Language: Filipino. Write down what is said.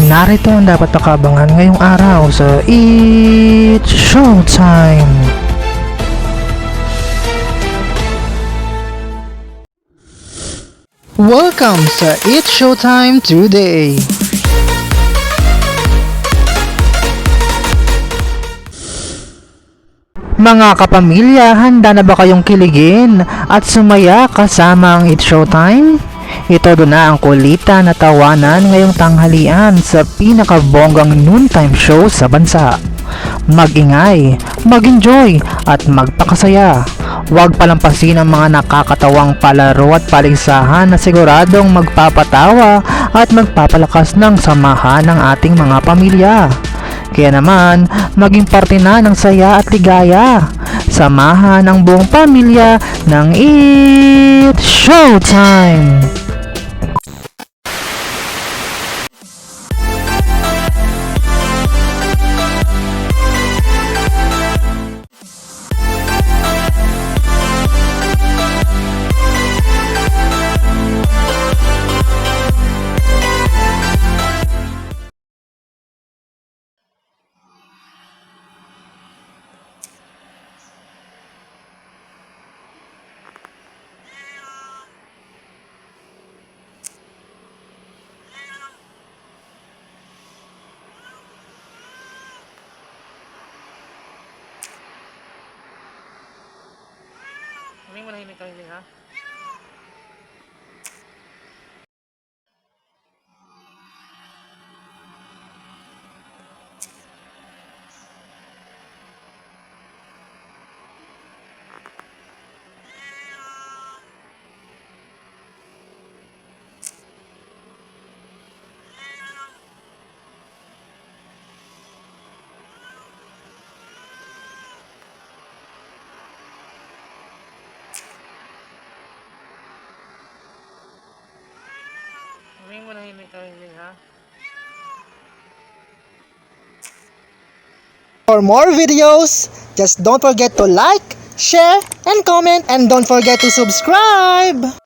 Narito ang dapat pakabangan ngayong araw sa It's Showtime! Welcome sa It's Showtime today! Mga kapamilya, handa na ba kayong kiligin at sumaya kasama ang It's Showtime? Ito doon na ang kulita na tawanan ngayong tanghalian sa pinakabonggang noontime show sa bansa. Mag-ingay, mag-enjoy at magpakasaya. Huwag palampasin ang mga nakakatawang palaro at paligsahan na siguradong magpapatawa at magpapalakas ng samahan ng ating mga pamilya. Kaya naman, maging parte na ng saya at ligaya. Samahan ang buong pamilya ng It's Showtime! Kaming manahimik kami ha. Kaming manahimik kami ha. For more videos, just don't forget to like, share, and comment, and don't forget to subscribe!